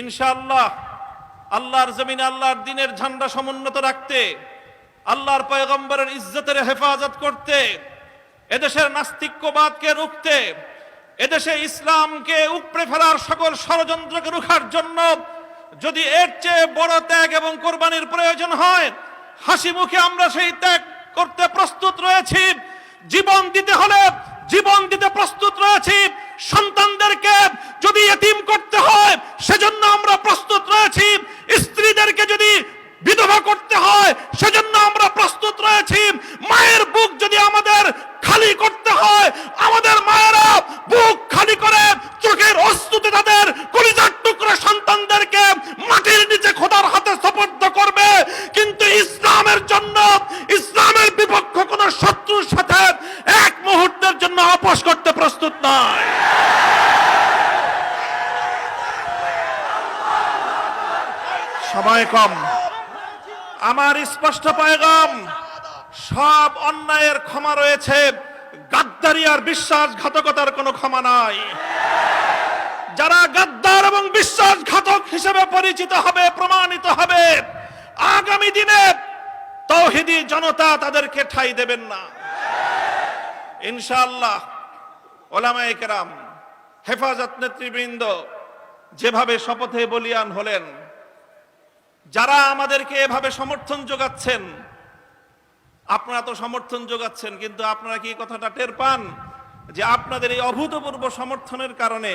ইনশাআল্লাহ আল্লাহর জমিনে আল্লাহর দ্বীনের ঝান্ডা সমুন্নত রাখতে, আল্লাহর পয়গম্বরের ইজ্জতের হেফাজত করতে, এদেশের নাস্তিক্যবাদকে রুখতে, এদেশে ইসলামকে উপড়ে ফেলার সকল ষড়যন্ত্রকে রুখার জন্য যদি এর চেয়ে বড় ত্যাগ এবং কোরবানির প্রয়োজন হয়, হাসি মুখে আমরা সেই ত্যাগ করতে প্রস্তুত রয়েছি। জীবন দিতে হলে জীবন দিতে প্রস্তুত রয়েছি। সন্তানদেরকে যদি এতিম করতে হয় সেজন্য আমরা প্রস্তুত রয়েছি। স্ত্রীদেরকে যদি বিধবা করতে হয় সেজন্য আমরা প্রস্তুত রয়েছি। মায়ের বুক যদি আমাদের খালি করতে হয়, আমাদের মায়েরা বুক খালি করে চোখের অশ্রুতে তাদের কলিজার টুকরা সন্তানদেরকে মাটির নিচে খোদার হাতে সুপর্দ করবে। কিন্তু ইসলামের জন্য, ইসলামের বিপক্ষ কোন শত্রুর সাথে এক মুহূর্তের জন্য আপোষ করতে প্রস্তুত নয়। সময় কম, আমার স্পষ্ট পয়গাম, সব অন্যায়ের ক্ষমা রয়েছে, গাদ্দারি আর বিশ্বাসঘাতকতার কোনো ক্ষমা নাই। যারা গাদ্দার এবং বিশ্বাসঘাতক হিসেবে পরিচিত হবে, প্রমাণিত হবে, আগামী দিনে তাওহীদি জনতা তাদেরকে ঠাঁই দেবেন না ইনশাআল্লাহ। ওলামায়ে কেরাম, হেফাজত নেতৃবৃন্দ যেভাবে শপথে বলিয়ান হলেন, যারা আমাদেরকে এভাবে সমর্থন যোগাচ্ছেন, আপনারা তো সমর্থন যোগাচ্ছেন, কিন্তু আপনারা কি কথাটা টের পান যে আপনাদের এই অভূতপূর্ব সমর্থনের কারণে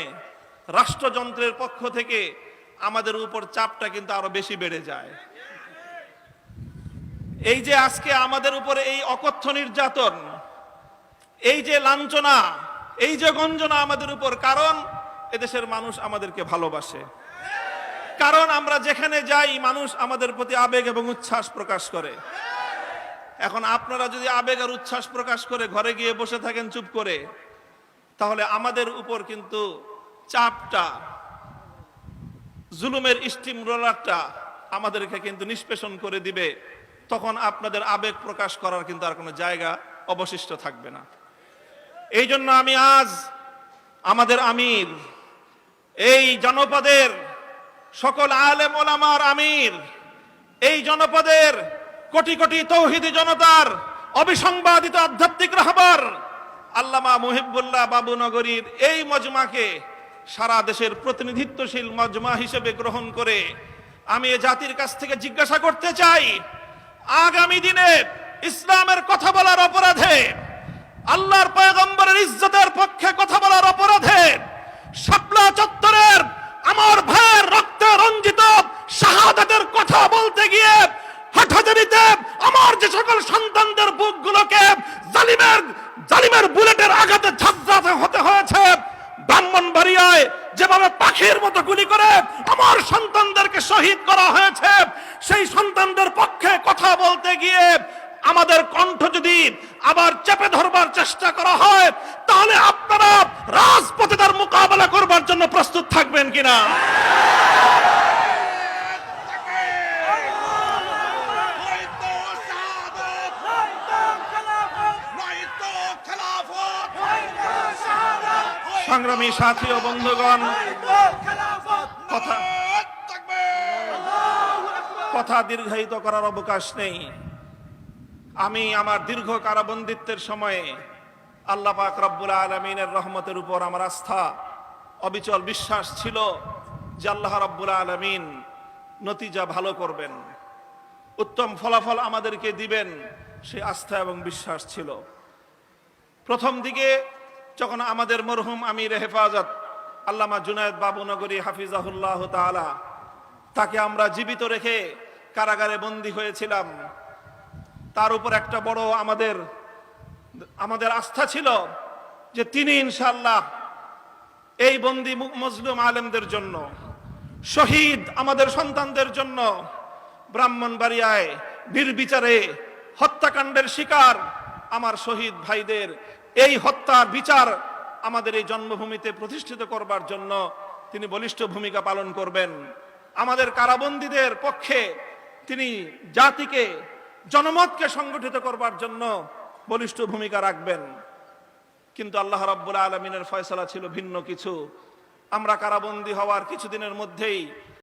রাষ্ট্রযন্ত্রের পক্ষ থেকে আমাদের উপর চাপটা কিন্তু আরো বেশি বেড়ে যায়। এই যে আজকে আমাদের উপরে এই অকথ্য নির্যাতন, এই যে লাঞ্ছনা, এই যে গঞ্জনা আমাদের উপর, কারণ এদেশের মানুষ আমাদেরকে ভালোবাসে, কারণ আমরা যেখানে যাই মানুষ আমাদের প্রতি আবেগ এবং উচ্ছ্বাস প্রকাশ করে। এখন আপনারা যদি আবেগ আর উচ্ছ্বাস প্রকাশ করে ঘরে গিয়ে বসে থাকেন চুপ করে, তাহলে আমাদের উপর কিন্তু চাপটা, জুলুমের স্টিম রোলারটা আমাদেরকে কিন্তু নিষ্পেষণ করে দিবে। তখন আপনাদের আবেগ প্রকাশ করার কিন্তু আর কোনো জায়গা অবশিষ্ট থাকবে না। এই জন্য আমি আজ আমাদের আমির, এই জনপদের সকল আলেম ওলামার আমির, এই জনপদের কোটি কোটি তৌহিদি জনতার অবিসংবাদিত আধ্যাত্মিক রাহবার আল্লামা মুহিবুল্লাহ বাবুনগরীর এই মজমাকে সারা দেশের প্রতিনিধিত্বশীল মজমা হিসেবে গ্রহণ করে আমি এ জাতির কাছ থেকে জিজ্ঞাসা করতে চাই, আগামী দিনে ইসলামের কথা বলার অপরাধে, আল্লাহর পয়গম্বরের ইজ্জতের পক্ষে কথা বলার অপরাধে শাপলা চত্বরের আমার ভাইয়ের রক্তে রঞ্জিত শাহাদাতের কথা বলতে গিয়ে হাঁটাজারিতে আমার যে সকল সন্তানদের বুকগুলোকে জালিমের বুলেটের আঘাতে ঝাঁঝরাতে হতে হয়েছে, ব্রাহ্মণবাড়িয়ায় যেভাবে পাখির মতো গুলি করে আমার সন্তানদেরকে শহীদ করা হয়েছে, সেই সন্তানদের পক্ষে কথা বলতে গিয়ে আমাদের কণ্ঠ যদি আবার চেপে ধরবার চেষ্টা করা হয়, তাহলে আপনারা রাজপথে তার মোকাবেলা করবার জন্য প্রস্তুত থাকবেন কিনা? সংগ্রামী সাথী ও বন্ধুগণ, কথা দীর্ঘায়িত করার অবকাশ নেই। আমি আমার দীর্ঘ কারাবন্দিত্বের সময়ে আল্লাহ পাক রব্বুল আলামিনের রহমতের উপর আমার আস্থা, অবিচল বিশ্বাস ছিল যে আল্লাহ রব্বুল আলামিন নতিজা ভালো করবেন, উত্তম ফলাফল আমাদেরকে দিবেন, সেই আস্থা এবং বিশ্বাস ছিল। প্রথম দিকে যখন আমাদের মরহুম আমির হেফাজত আল্লামা জুনায়েদ বাবুনগরী হাফিজাহুল্লাহ তাআলা, তাকে আমরা জীবিত রেখে কারাগারে বন্দী হয়েছিলাম, তার উপর একটা বড় আমাদের আস্থা ছিল যে তিনি ইনশাআল্লাহ এই বন্দী মজলুম আলেমদের জন্য, শহীদ আমাদের সন্তানদের জন্য, ব্রাহ্মণবাড়িয়ায় নির্বিচারে হত্যাকাণ্ডের শিকার আমার শহীদ ভাইদের এই হত্যার বিচার আমাদের এই জন্মভূমিতে প্রতিষ্ঠিত করবার জন্য তিনি বলিষ্ঠ ভূমিকা পালন করবেন। আমাদের কারাবন্দীদের পক্ষে তিনি জাতিকে, জনমতকে সংগঠিত করবার জন্য বলিষ্ঠ ভূমিকা রাখবেন। কিন্তু আল্লাহ রাব্বুল আলামিনের ফয়সালা ছিল ভিন্ন কিছু। আমরা কারাবন্দী হওয়ার কিছুদিনের মধ্যেই